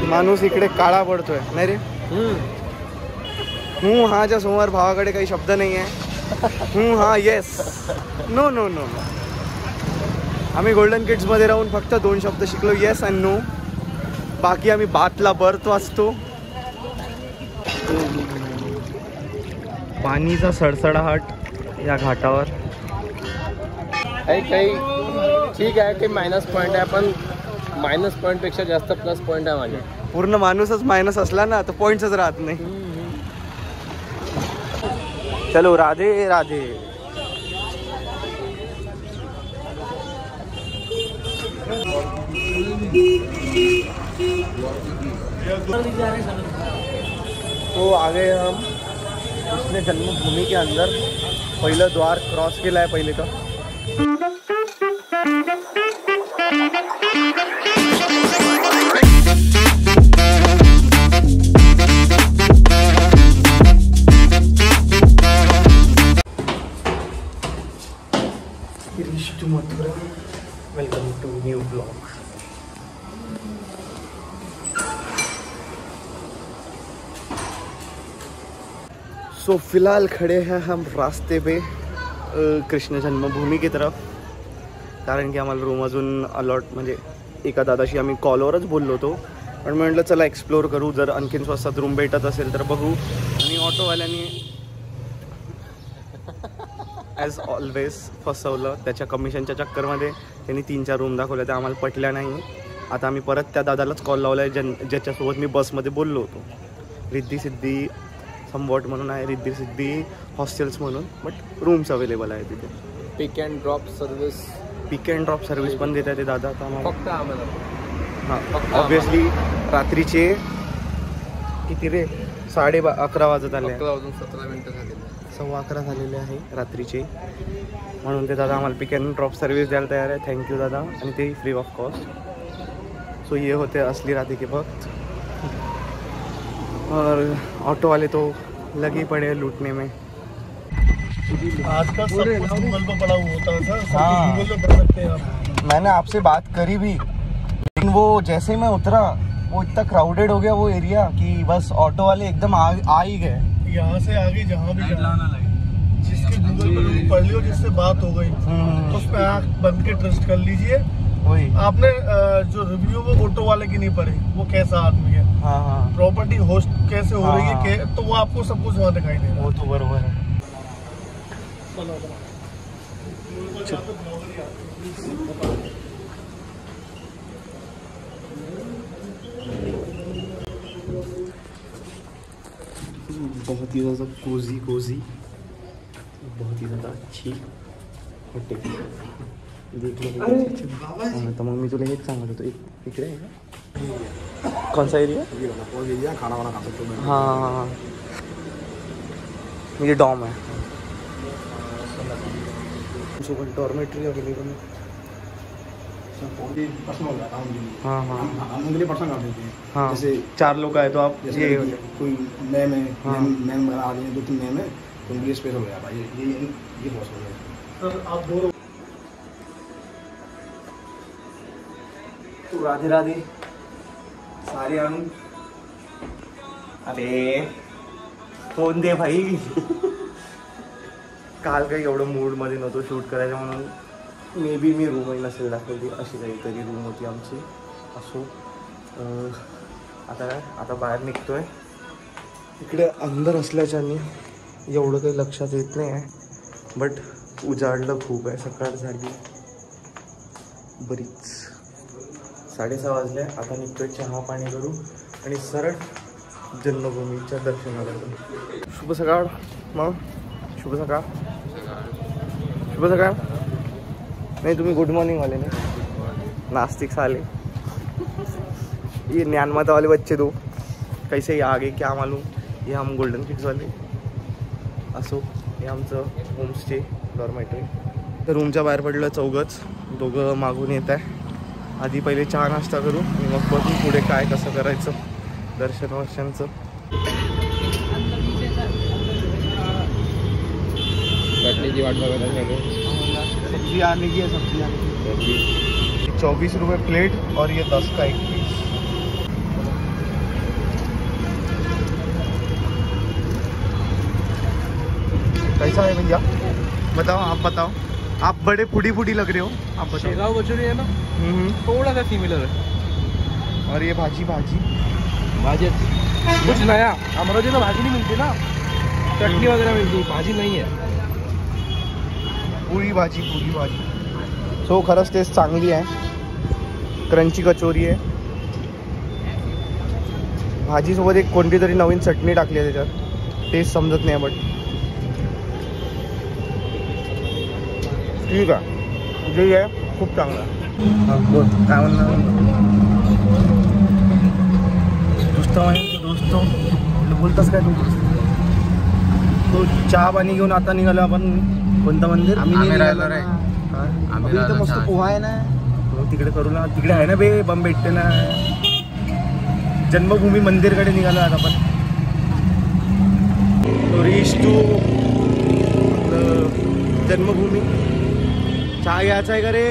माणूस इकडे काळा पडतोय नाही रे. हाच्या समोर भावाकडे काही शब्द नाही आहे. हा येस नो नो नो. आम्ही गोल्डन किड्समध्ये राहून फक्त 2 शब्द शिकलो, येस अँड नो. बाकी आम्ही बातला बर्थ वाचतो. पाणीचा सडसडाहट या घाटावर. काही ठीक आहे की मायनस पॉईंट आहे, पण मायनस पॉईंटपेक्षा जास्त प्लस पॉईंट आहे माझे. पूर्ण माणूसच मायनस असला ना तर पॉईंटच राहत नाही. चलो राधे राधे. तो आगे हम कृष्ण जन्मभूमि के अंदर पहिलं द्वार क्रॉस केलं आहे पहिले तर. Mathura. Welcome to new blog. So फिलहाल खड़े हैं हम रास्ते पे कृष्ण जन्मभूमी की तरफ, कारण की आम्हाला रूम अजून अलॉट, म्हणजे एका दादाशी आम्ही कॉलवरच बोललो होतो, पण म्हटलं चला एक्सप्लोर करू, जर आणखीन स्वस्तात रूम भेटत असेल तर बघू. आणि ऑटोवाल्यांनी ॲज ऑलवेज फसवलं. त्याच्या कमिशनच्या चक्करमध्ये त्यांनी 3-4 रूम दाखवल्या, त्या आम्हाला पटल्या नाही. आता आम्ही परत त्या दादालाच कॉल लावला आहे ज्याच्यासोबत मी बसमध्ये बोललो होतो. रिद्धी सिद्धी समवॉट म्हणून आहे, रिद्धी सिद्धी हॉस्टेल्स म्हणून, बट रूम्स अवेलेबल आहे तिथे. Pick and drop service. Pick and drop service पण देत आहे ते दादा आता आम्हाला. फक्त आम्हाला. हां ऑब्वियसली. रात्रीचे किती रे 11:30 वाजत आले. 11 वाजून 17 मिनिटं झाले. 11:15 झालेले आहे रात्रीचे, म्हणून ते दादा आम्हाला पिक अँड ड्रॉप सर्व्हिस द्यायला तयार आहे. थँक्यू दादा. आणि ते फ्री ऑफ कॉस्ट. सो ये होते असली राधे के वक्त. और ऑटो वाले तो लगे पड़े लूटने में. आजकल सब कुछ गूगल पे पड़ा हुआ होता है सर. हाँ, गूगल पे पढ़ सकते हैं आप. मैंने आपसे बात करी भी, लेकिन वो जैसे ही मैं उतरा वो इतना क्राउडेड हो गया वो एरिया कि बस ऑटो वाले एकदम आ ही गए. यहाँ से आगे जहाँ भी जाना, जिसके गूगल पे पढ़ लियो, जिससे बात हो गई तो उस पर आँख बंद के ट्रस्ट कर लीजिए. वही आपने जो रिव्यू वो ऑटो वाले की नहीं पढ़ी, वो कैसा आदमी है, हाँ, प्रॉपर्टी होस्ट कैसे हो रही है, तो वो आपको सब कुछ वहाँ दिखाई दे रहा है. वो तो बरोबर है. बहुत ही ज़्यादा कोजी, बहुत ही ज़्यादा अच्छी हॉटेल. देख लो. तर मग मी तुला हेच सांगत होतो, इकडे आहे का? कोणसा एरिया? खाना वाना खा सकते हो. हाँ ये डॉम है. डॉर्मेट्री अवेलेबल है. हाँ हाँ हाँ. जैसे 4 लोग आए तो आप ये कोई मैम है, मैम आ गए 2-3 मैम है, तो उनके लिए स्पेशल हो गया भाई. ये पॉसिबल है सर. आप 2 तू राधे राधे सारे आणून. अरे फोन दे भाई. काल काही एवढं मूडमध्ये नव्हतो शूट करायचं, म्हणून मे बी मी रूमही नसेल दाखवली. अशी काहीतरी रूम होती आमची. असो आता बाहेर निघतोय. इकडे अंदर असल्याच्याने एवढं काही लक्षात येत नाही आहे, बट उजाडलं खूप आहे. सकाळ झाली बरीच. 6:30 वाजले. आता निघतोय, चहा पाणी करू आणि सरळ जन्मभूमीच्या दर्शनाला जाऊ. शुभ सकाळ. मग शुभ सकाळ. शुभ सकाळ नहीं, तुम्हें गुड मॉर्निंग वाले नहीं, नास्तिक साले. ये ज्ञान माता वाले बच्चे दो कैसे ही आगे क्या मालूम. ये हम गोल्डन किड्स वाले. असो हे आमचं होमस्टे डॉर्मेटरी. तर रूमच्या बाहेर पडलं चौघच. दोघं मागून येत आहे. आधी पहिले चहा नाश्ता करू आणि मग बघू पुढे काय कसं करायचं दर्शनाचं. चटनीची वाट बघायला सगळे. सब्जी आने की है, सब्जी 24 रुपये प्लेट और ये 10 का 1 पीस. कैसा है भैया? बताओ, आप बताओ, आप बड़े फूडी फूडी लग रहे हो, आप बताओ। शेगाव कचोरी है ना, थोड़ा सा सिमिलर है। और ये भाजी भाजी भाजी कुछ नया, अमरावती में भाजी नहीं मिलती ना, चटनी वगैरह मिलती, भाजी नहीं है। पूरी भाजी सो खरंच टेस्ट चांगली आहे। क्रंची कचोरी आहे, भाजीसोबत एक कोणती तरी नवीन चटणी टाकली आहे त्याच्यात, टेस्ट समजत नाही बट ठीक आहे, जे आहे खूप चांगलं आहे। बोल काय म्हणणार? दोस्तो बोलतास काय तू? तो चहा पाणी घेऊन आता निघालो आपण। कोणतं मंदिर? आम्ही राहिलो रे, आम्ही इथं मस्त पोहा आहे ना, तिकडे करू ना, तिकडे आहे ना बे, बम भेटते ना। जन्मभूमी मंदिरकडे निघालो आता आपण। रीच टू जन्मभूमी। चहा घ्यायचा आहे का रे?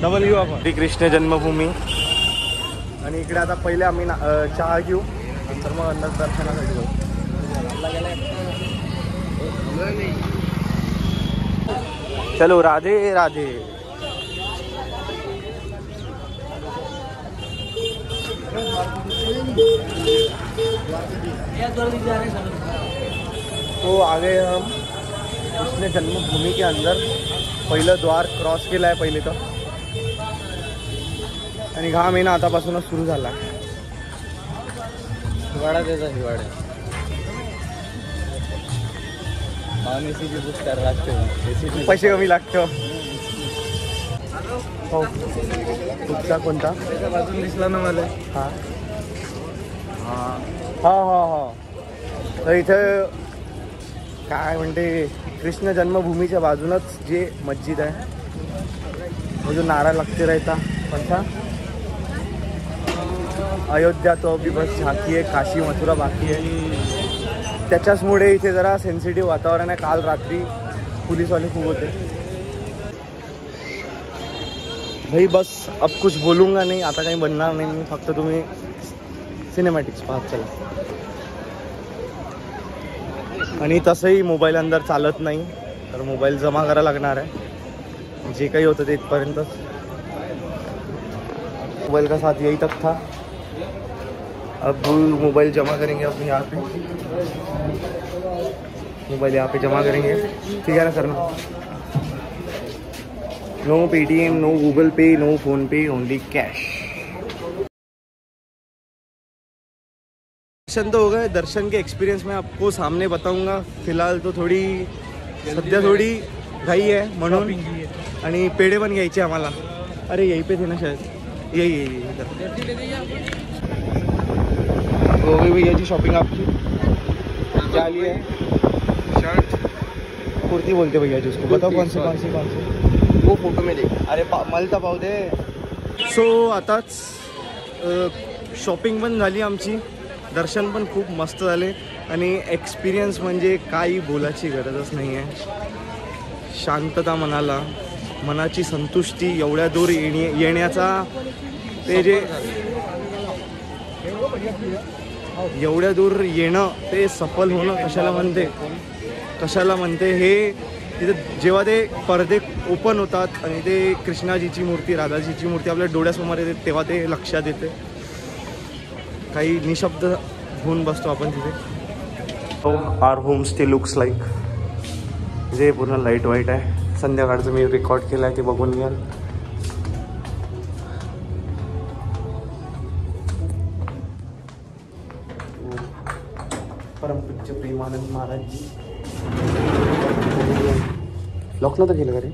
W आपण श्री कृष्ण जन्मभूमी। आणि इकडे आता पहिले आम्ही चहा घेऊ, नंतर मग अंदर दर्शनासाठी जाऊ। चलो राधे राधे। तो आ गए हम कृष्ण जन्मभूमी के अंदर। पहिलं द्वार क्रॉस केलं आहे पहिले तर, आणि घाम आहे ना आतापासूनच सुरू झाला। हिवाळा त्याचा हिवाळा, पैसे कमी लागतो। हो, कुठचा कोणता? त्याच्या बाजून दिसला ना मला। हां हां हां हां, तर इथं काय म्हणते, कृष्ण जन्मभूमीच्या बाजूनच जे मस्जिद आहे, वो जो नारा लगते रहता कोणता, अयोध्या तो अभी बस झाकी आहे, काशी मथुरा बाकी आहे। त्याच्याचमुळे इथे जरा सेन्सिटिव्ह वातावरण आहे। काल रात्री पुलिसवाले खूप होते भाई। बस अब कुछ बोलूँगा नहीं, आता काही बनणार नाही मी, फक्त तुम्ही सिनेमॅटिक्स पाहत चला। आणि तसंही मोबाईल अंदर चालत नाही, तर मोबाईल जमा करायला लागणार आहे। जे काही होतं ते इथपर्यंतच। मोबाईल का साथ यही तक था, अब मोबाइल जमा करेंगे अपने यहाँ पे, मोबाइल यहाँ पे जमा करेंगे, ठीक है ना करना। नो पेटीएम, नो गूगल पे, नो फोन पे, ओनली कैश। दर्शन तो हो गए, दर्शन के एक्सपीरियंस मैं आपको सामने बताऊंगा। फिलहाल तो थोडी सध्या थोडी घाई है म्हणून, आणि पेढे पण घ्यायचे आम्हाला। अरे यही पे थे ना शायद, यही हो गई भैया जी शॉपिंग आपकी। क्या लिया है? शर्ट, कुर्ती बोलते भैया जी उसको, बताओ कौन सी वो फोटो में देख। अरे मलता पाहू दे। सो आताच शॉपिंग पण झाली आमची, दर्शन पण खूप मस्त झाले, आणि एक्सपिरियन्स म्हणजे काही बोलायची गरजच नाही आहे। शांतता मनाला, मनाची संतुष्टी, एवढ्या दूर येण्याचा ते जे एवढ्या दूर येणं, ते सफल होणं कशाला म्हणते हे तिथे जेव्हा ते पडदे ओपन होतात आणि ते कृष्णाजीची मूर्ती, राधाजीची मूर्ती आपल्या डोळ्यासमोर येते, तेव्हा ते लक्षात येते। काही निशब्द होऊन बसतो आपण तिथे। Our home stay looks like, जे पूर्ण लाईट वाईट आहे। संध्याकाळचं मी रेकॉर्ड केलं आहे, ते बघून घ्याल। परमपूज्य प्रेमानंद महाराज जी। लॉक नव्हतं केलं का रे?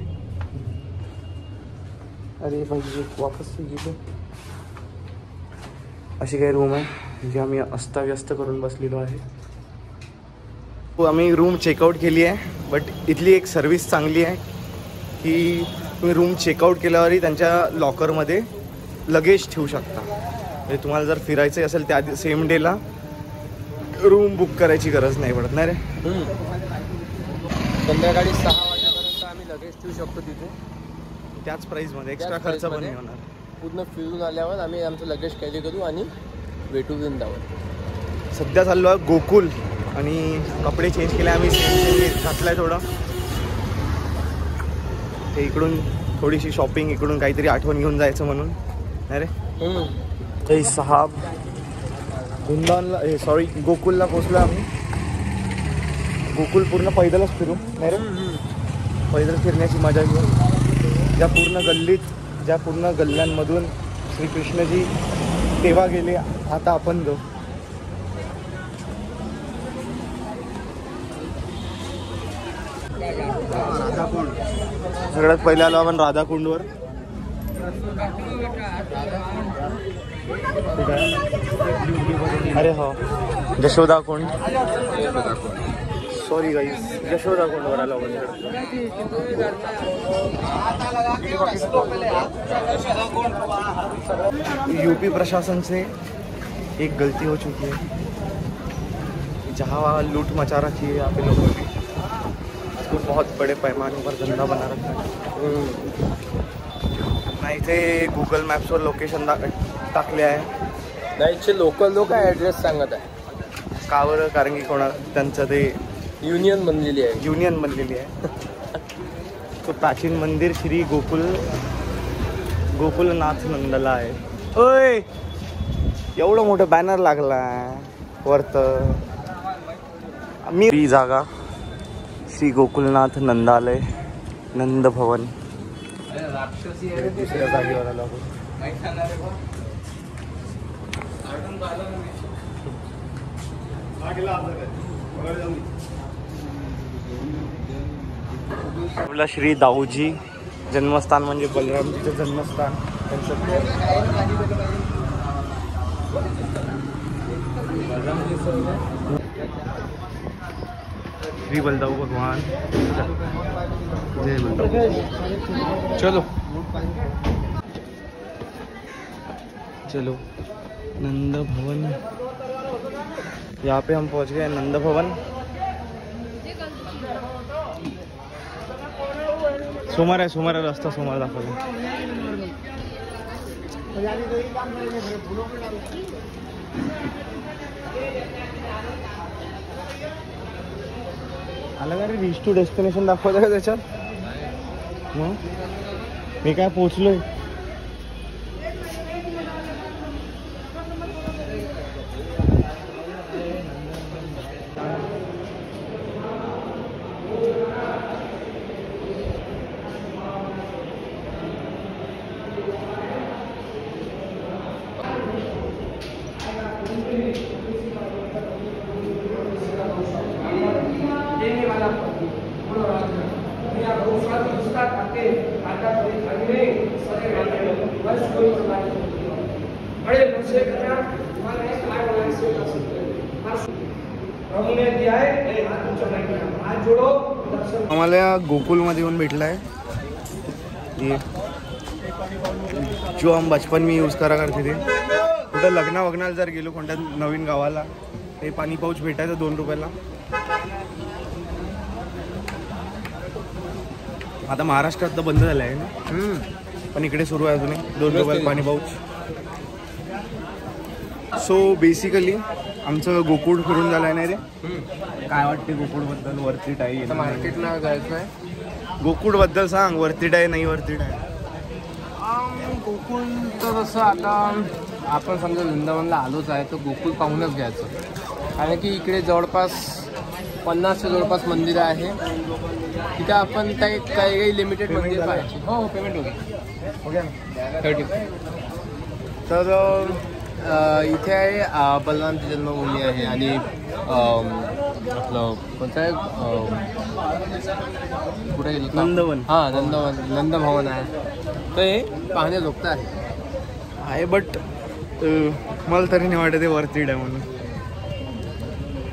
अरे भाई वापस गेलो। अशी काही रूम आहे जी आम्ही अस्ताव्यस्त करून बसलेलो आहे। तो आम्ही रूम चेकआउट केली आहे, बट इथली एक सर्विस चांगली आहे की तुम्ही रूम चेकआउट केल्यावरही त्यांच्या लॉकरमध्ये लगेज ठेवू शकता। म्हणजे तुम्हाला जर फिरायचं असेल त्या सेम डेला रूम बुक करायची गरज नाही पडत ना रे। संध्याकाळी 6 वाजेपर्यंत आम्ही लगेज ठेवू शकतो तिथे, त्याच प्राईसमध्ये, एक्स्ट्रा खर्च पण नाही होणार। पूर्ण फिरून आल्यावर आम्ही आमचं लगेज कॅरी करू आणि भेटू वृंदावन। सध्या चाललो आहे गोकुल, आणि कपडे चेंज केले आम्ही, सेम घातलाय थोडं. ते इकडून थोडीशी शॉपिंग, इकडून काहीतरी आठवण घेऊन जायचं म्हणून. अरे जय साहब, वृंदावनला सॉरी गोकुलला पोचलो आम्ही. गोकुल पूर्ण पैदलच फिरू नाही रे, पैदल फिरण्याची मजा घेऊ. ज्या पूर्ण गल्लीत, ज्या पूर्ण गल्ल्यांमधून श्रीकृष्णजी तेव्हा गेले, आता आपण जाऊ. राधाकुंड, सगळ्यात पहिले आलो आपण राधाकुंडवर. अरे हो, यशोदा कुंड, सॉरी गाईस, यशोदा कुंडवर आलो आपण. यूपी प्रशासन से एक गलती हो चुकी है, जहाँ लूट मचा रखी है यहाँ पे लोगों की, इसको बहुत बड़े पैमाने पर धंधा बना रखा है. नाही ते गूगल मॅप्सवर लोकेशन टाकले आहे. नाहीचे लोकल लोक ॲड्रेस सांगत आहे. का बरं? कारण की कोणा त्यांचं ते युनियन बनलेली आहे. युनियन बनलेली आहे. तो प्राचीन मंदिर श्री गोकुलनाथ नंदला आहे. ओय, एवढं मोठं बॅनर लागला वरत. मी जागा श्री गोकुलनाथ नंदालय नंद भवन. दुसऱ्या जागेवर आलो आपण. आपला श्री दाऊजी जन्मस्थान म्हणजे बलरामजीचं जन्मस्थान. श्री बलदाऊ भगवान, जय बलदाऊ. चलो चलो नंद भवन. यहाँ पे हम पहुँच गए नंद भवन. सोमवार आहे रस्ता सोमवार दाखवला. आलं का रे, रीच टू डेस्टिनेशन दाखवतं का त्याच्यात? मग मी काय पोचलोय. आम्हाला गोकुलमध्ये येऊन भेटला आहे ये, जो हम बचपन में यूज करा करते थे. कुठं लग्नाला जर गेलो कोणत्या नवीन गावाला, ते पाणी पाऊच भेटायचं 2 रुपयाला. आता महाराष्ट्रात तर बंद झालं आहे ना, पण इकडे सुरू आहे अजूनही 2 रुपयाला पाणी पाऊच. सो बेसिकली आमचं गोकुळ फिरून झालं आहे. नाही रे, काय वाटते गोकुळबद्दल? वरती टाई मार्केटला जायचं आहे. गोकुळबद्दल सांग, वरती टाई नाही वरती टाई. गोकुळ तर असं आता आपण समजा वृंदावनला आलोच आहे तर गोकुळ पाहूनच घ्यायचं. कारण की इकडे जवळपास 50च्या जवळपास मंदिरं आहे. तिथं आपण काही लिमिटेड मंदिर पाहायचे. हो, पेमेंट होते ना 30. तर इथे आहे बलरामची जन्मभूमी आहे आणि आपलं कोणतं आहे कुठे गेलं? नंदवन. हां, नंद भवन आहे. तर हे पाहणे लोक आहे. बट मला तरी नाही वाटत ते वरती आहे म्हणून.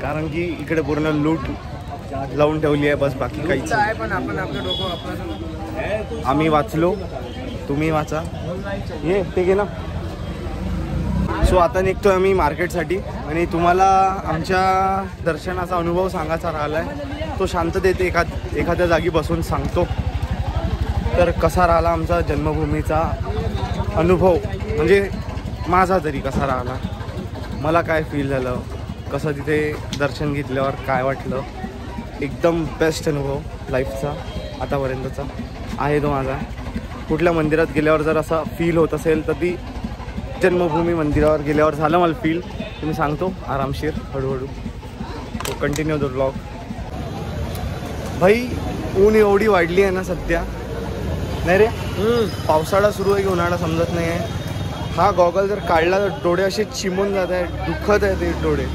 कारण की इकडे पूर्ण लूट लावून ठेवली आहे बस, बाकी काहीच आहे. पण आपण आपलं डोकं आपण आम्ही वाचलो, तुम्ही वाचा. ये ते गेला. सो आता निघतोय आम्ही मार्केटसाठी आणि तुम्हाला आमच्या दर्शनाचा अनुभव सांगायचा राहिला आहे. तो शांततेत एखाद्या जागी बसून सांगतो. तर कसा राहिला आमचा जन्मभूमीचा अनुभव, म्हणजे माझा तरी कसा राहिला, मला काय फील झालं कसं तिथे दर्शन घेतल्यावर काय वाटलं. एकदम बेस्ट अनुभव लाईफचा आतापर्यंतचा आहे तो माझा. कुठल्या मंदिरात गेल्यावर जर असा फील होत असेल तर ती जन्मभूमी मंदिरावर गेल्यावर झालं मला फील. तुम्ही सांगतो आरामशीर हळूहळू. तो कंटिन्यू द ब्लॉग. भाई ऊन एवढी वाढली आहे ना सध्या. नाही रे पावसाळा सुरू आहे की उन्हाळा समजत नाही आहे. हा गॉगल जर काढला तर डोळे असे चिमून जात आहे. दुखत आहे ते डोळे.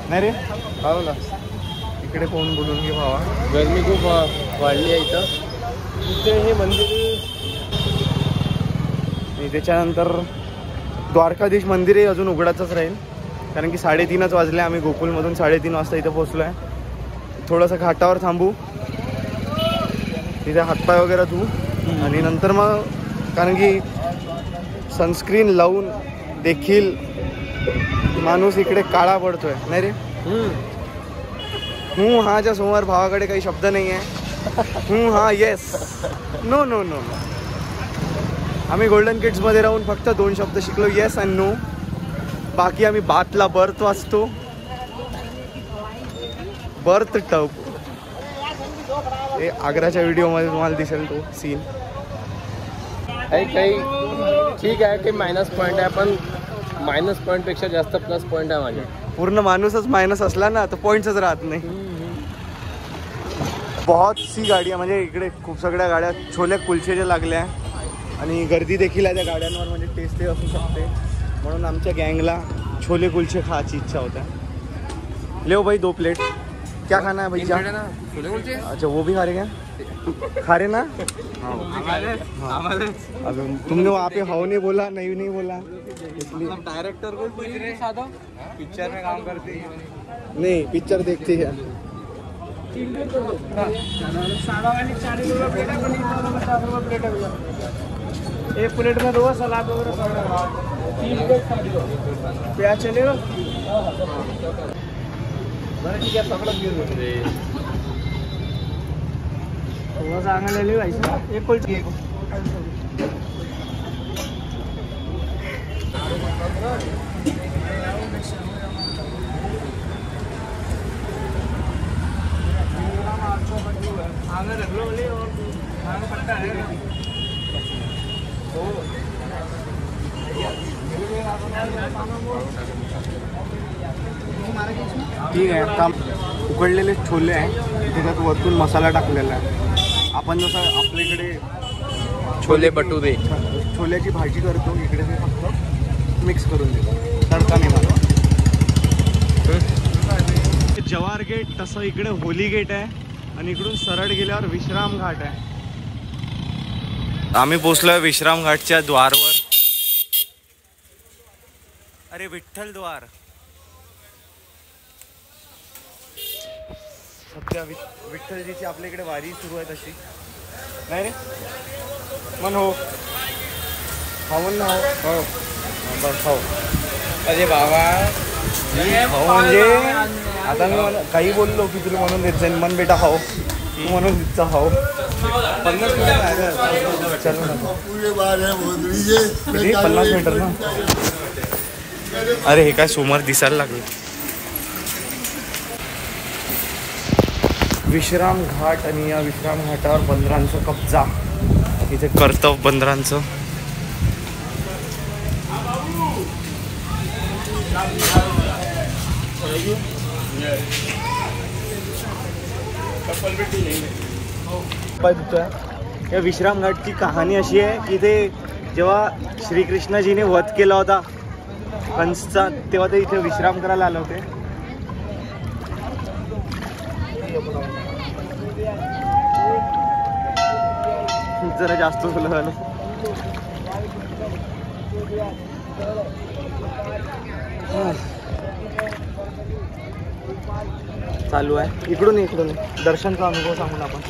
नाही रे हो ना. इकडे फोन बोलून घे भावा. गरमी खूप वाढली आहे इथं. इथे हे मंदिर आणि त्याच्यानंतर द्वारकाधीश मंदिरही अजून उघडाचंच राहील कारण की 3:30 वाजले. आम्ही गोकुलमधून 3:30 वाजता इथं पोचलो आहे. थोडंसं घाटावर थांबू, तिथे हातपाय वगैरे धुवू आणि नंतर मग कारण की सनस्क्रीन लावून देखील माणूस इकडे काळा पडतोय. नाही रे हाच्या समोर भावाकडे काही शब्द नाही आहे. हा येस नो नो नो. आम्ही गोल्डन किड्समध्ये राहून फक्त 2 शब्द शिकलो, येस अँड नो. बाकी आम्ही बातला बर्थ वाचतो. बर्थ टब हे आग्राच्या व्हिडिओमध्ये तुम्हाला दिसेल तो सीन. काही ठीक आहे की मायनस पॉईंट आहे पण मायनस पॉईंटपेक्षा जास्त प्लस पॉईंट आहे माझ्या. पूर्ण माणूसच मायनस असला ना तर पॉईंट्सच राहत नाही. बहुत सी गाड्या म्हणजे इकडे खूप सगळ्या गाड्या छोले कुलचेच्या लागल्या आणि गर्दी देखील आहे त्या गाड्यांवर. म्हणजे टेस्टही असू शकते म्हणून आमच्या गँगला छोले कुलचे खायची इच्छा होता. ले भाई 2 प्लेट. क्या खाना है भैया? छोले कुलचे. अच्छा वो भी खा रहे क्या? खा रहे ना? अब तुमने वहाँ पे हाउ नहीं बोला, नहीं बोला इसलिए. डायरेक्टर को पिक्चर में काम करते हैं. नहीं पिक्चर देखते हैं. एक प्लेट में 2 सलाद वगैरह 3 प्लेट प्याज चलेगा. ठीक है सगळं थोड़ा सांगायला ले भाई. एक कुलची ठीक आहे. आता उकडलेले छोले आहे त्याच्यात वरतून मसाला टाकलेला आहे. आपण जसं आपल्याकडे छोले भटुरे छोल्याची भाजी करतो इकडे ते फक्त मिक्स करून देतो. तडका नाही मारला. जवाहर गेट तसं इकडे होली गेट आहे आणि इकडून सरळ गेल्यावर विश्राम घाट आहे. आम्ही पोचलोय विश्राम घाटच्या द्वारवर. अरे विठ्ठल द्वार. सध्या विठ्ठलजीची आपल्या इकडे वारी सुरू आहे तशी. नाही रे मन हो खाऊन ना हो बस खाऊ. अरे बाबा खाऊ म्हणजे आता मी काही बोललो की तुला म्हणून देत जाईन. मन बेटा खाऊ तू म्हणून देतचा खाऊ. 50 मिनिट चलो ना 50 मिनिट ना. अरे हे काय समोर दिसायला लागले. विश्राम घाट आणि या विश्राम घाटावर बंदरांचं कब्जा. इथे कर्तव्य बंदरांचं. या विश्राम घाटची कहाणी अशी आहे की ते जेव्हा श्रीकृष्णजीने वध केला होता कंसचा तेव्हा ते इथे विश्राम करायला आले होते. जरा जास्त झालं. चालू आहे इकडून दर्शनचा अनुभव सांगून आपण.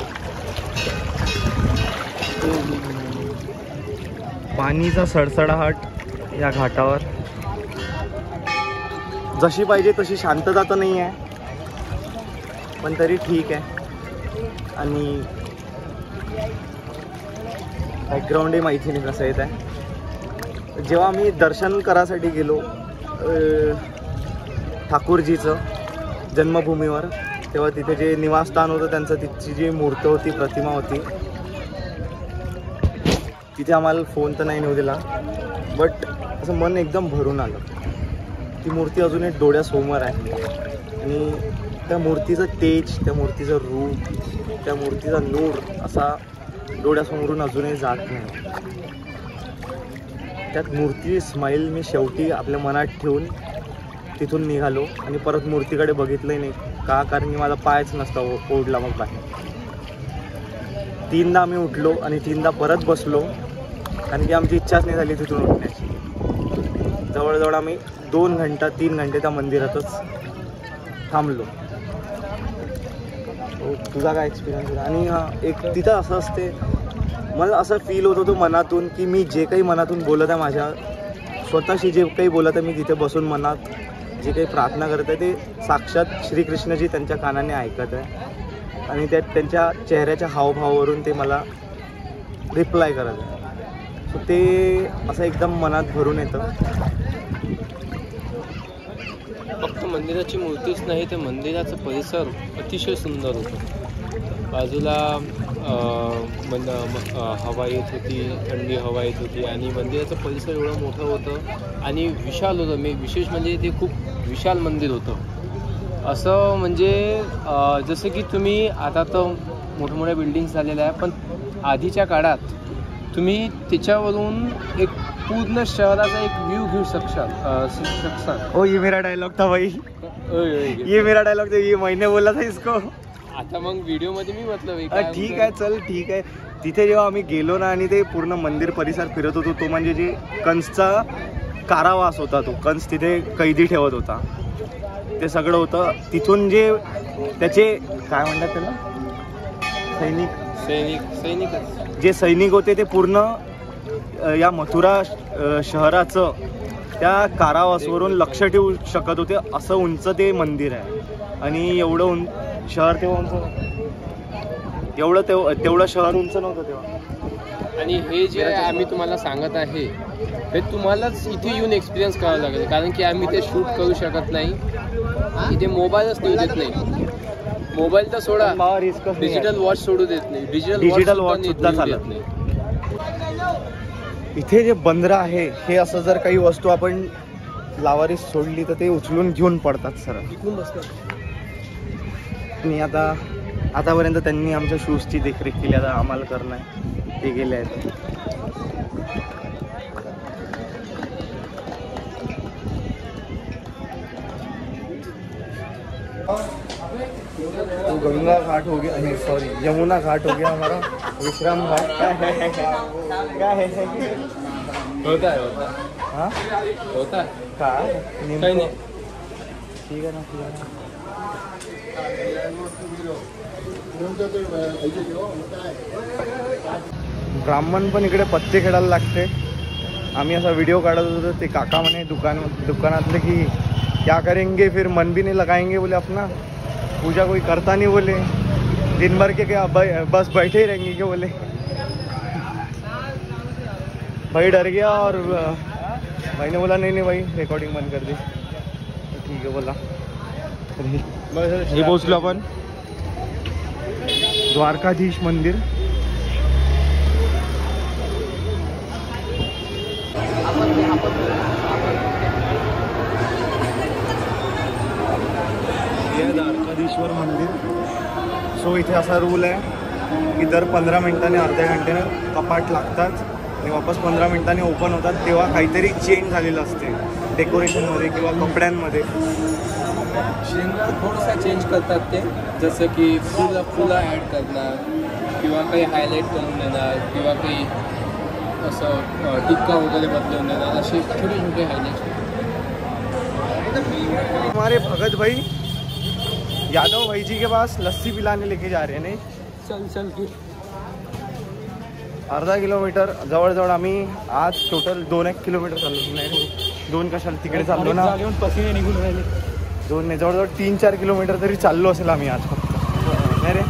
पाणीचा सडसडाहट या घाटावर. जशी पाहिजे तशी शांतता तर नाही आहे पण तरी ठीक आहे. आणि बॅकग्राऊंडही माहिती नाही कसं येत आहे. जेव्हा आम्ही दर्शन करायसाठी गेलो ठाकूरजीचं जन्मभूमीवर, तेव्हा तिथे जे निवासस्थान होतं त्यांचं, तिथची जी मूर्ती होती, प्रतिमा होती, तिथे आम्हाला फोन तर नाही नेऊ दिला, बट असं मन एकदम भरून आलं. ती मूर्ती अजून एक डोळ्यासमोर आहे आणि त्या मूर्तीचं तेज, त्या मूर्तीचं रूप, त्या मूर्तीचा नूर असा डोळ्यासमोरून अजूनही जात नाही. त्यात मूर्ती स्माईल मी शेवटी आपल्या मनात ठेवून तिथून निघालो आणि परत मूर्तीकडे बघितलंही नाही. का? कारण की माझा पायच नसता ओढला मग बाहेर. 3दा आम्ही उठलो आणि 3दा परत बसलो, कारण की आमची इच्छाच नाही झाली तिथून उठण्याची. जवळजवळ आम्ही 2 घंटा 3 घंटे त्या मंदिरातच थांबलो. तुझा काय एक्सपिरियन्स होता? आणि एक तिथं असं असते, मला असं फील होत होतं मनातून की मी जे काही मनातून बोलत आहे, माझ्या स्वतःशी जे काही बोलत आहे, मी तिथे बसून मनात जे काही प्रार्थना करत आहे ते साक्षात श्रीकृष्णजी त्यांच्या कानाने ऐकत आहे आणि त्यांच्या चेहऱ्याच्या हावभावावरून ते मला रिप्लाय करत आहे. सो ते असं एकदम मनात भरून येतं. फक्त मंदिराची मूर्तीच नाही, ते मंदिराचं परिसर अतिशय सुंदर होतं. बाजूला हवा येत होती, थंडी हवा येत होती आणि मंदिराचं परिसर एवढं मोठं होतं आणि विशाल होतं. विशेष म्हणजे ते खूप विशाल मंदिर होतं. असं म्हणजे जसं की तुम्ही आता तर मोठमोठ्या बिल्डिंग्स झालेल्या आहे, पण आधीच्या काळात तुम्ही त्याच्यावरून एक पूर्ण शहराचा एक व्ह्यू घेऊ शकता. ओ ये मेरा डायलॉग था भाई, ये मेरा डायलॉग था, ये मैंने बोला था इसको. आता मग व्हिडिओमध्ये मी म्हटलं ठीक आहे, चल ठीक आहे. तिथे जेव्हा आम्ही गेलो ना आणि ते पूर्ण मंदिर परिसर फिरत होतो, तो म्हणजे जे कंसचा कारावास होता, तो कंस तिथे कैदी ठेवत होता, ते सगळं होतं. तिथून जे त्याचे काय म्हणतात त्याला, सैनिक जे सैनिक होते ते पूर्ण या मथुरा शहराचं त्या कारावासवरून लक्ष ठेवू शकत होते. असं उंच ते मंदिर आहे आणि एवढं शहर तेव्हा उंच, तेवढं शहर उंच नव्हतं तेव्हा. आणि हे जे आम्ही तुम्हाला सांगत आहे हे तुम्हालाच इथे येऊन एक्सपिरियन्स करावं लागेल, कारण की आम्ही ते शूट करू शकत नाही. इथे मोबाईलच नेऊ देत नाही. मोबाईल तर सोडा, डिजिटल वॉच सोडू देत नाही. डिजिटल वॉच सुद्धा चालत नाही. इथे जे बंदर आहे हे असं जर काही वस्तू आपण लावारीस सोडली तर ते उचलून घेऊन पडतात सर. आणि आतापर्यंत त्यांनी आमच्या शूजची देखरेख केली, आता आम्हाला करणं आहे, ते गेले आहेत. तो गंगा घाट हो गया, नहीं सॉरी यमुना घाट हो गया हमारा. विश्राम घाट क्या है होता है हाँ होता है काय नहीं. ठीक आहे ना, ठीक आहे ना. ब्राह्मण पण इकडे पत्ते खेळायला लागते. आम्ही असा व्हिडिओ काढत होतो, ते काका म्हणे दुकानातले की क्या करेंगे फिर मन भी नहीं लगाएंगे बोले, अपना पूजा कोई करता नहीं बोले, दिन भर के क्या बस बैठे ही रहेंगे क्या बोले. भाई डर गया और भाई ने बोला नहीं भाई रिकॉर्डिंग बंद कर दी. ठीक आहे बोला. हे पोहोचलो आपण द्वारकाधीश मंदिर. हे द्वारकाधीश्वर मंदिर. सो इथे असा रूल आहे की दर 15 मिनिटांनी अर्ध्या घंट्यानं कपाट लागतात आणि वापस 15 मिनिटांनी ओपन होतात. तेव्हा काहीतरी चेंज झालेलं असते डेकोरेशनमध्ये किंवा कपड्यांमध्ये. थोडासा चेंज करतात ते, जसं की फुलं ॲड करणार किंवा काही हायलाईट करून देणार किंवा काही असं टिक्का वगैरे बदलून देणार, असे छोटे छोटे हायलाईट. हमारे भगत भाई यादव भाई जी के पास लस्सी पिलाने लेके जा रहे हैं. नाही चल की अर्धा किलोमीटर जवळजवळ आम्ही आज टोटल 2-1 किलोमीटर चाललो. नाही 2 कशाला तिकडे चाललो ना, पसीने निघून राहिले. 2 नाही जवळजवळ 3-4 किलोमीटर तरी चाललो असेल आम्ही आज फक्त. नाही रे.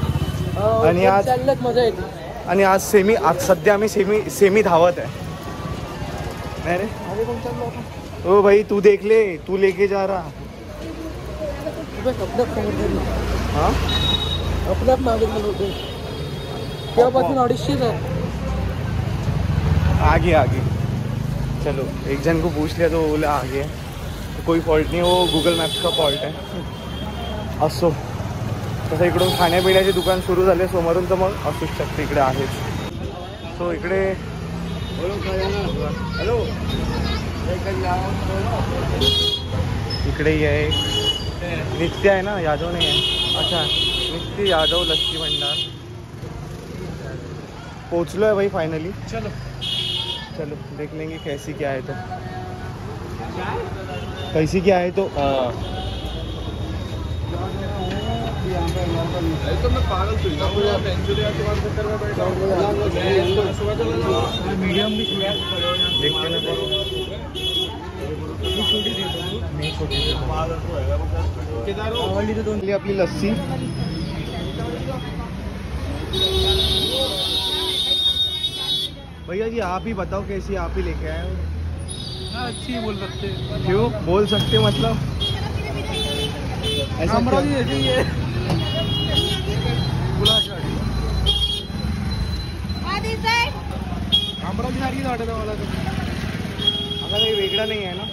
आणि आज मजा येते. आणि आज सध्या आम्ही सेमी धावत आहे. नाही रे. ओ भाई तू देख ले, तू लेके जा रहा. हां आपल्यात मागितलं होते तेव्हापासून 250 आहे. आगे चलो, एक जन को पूछ लिया तो वो बोला आगे है, तो कोई फॉल्ट नहीं, वो गूगल मॅप्स का फॉल्ट आहे. असो, तसं इकडून खाण्यापिण्याचे दुकान सुरू झाले समोरून, तर मग असूच शकते इकडे आहेच. सो इकडे हॅलो, इकडे आहे नित्य आहे ना, यादव नाही आहे. अच्छा, नित्य यादव लस्सी भंडार. पहुँचलो है भाई फाइनली. चलो देख लेंगे कैसी क्या है, तो कैसी क्या है तो मैं पागल मीडियम भी देखते ना, आपली लस्सी. भैया जी आप ही बताओ कैसी, आप ही लेके आए हो. अच्छी बोल सकते, क्यों बोल सकते, मतलब ऐसा क्या? अमरावती सारखीच वाटत मला तर. आता काही वेगळा नाही आहे ना.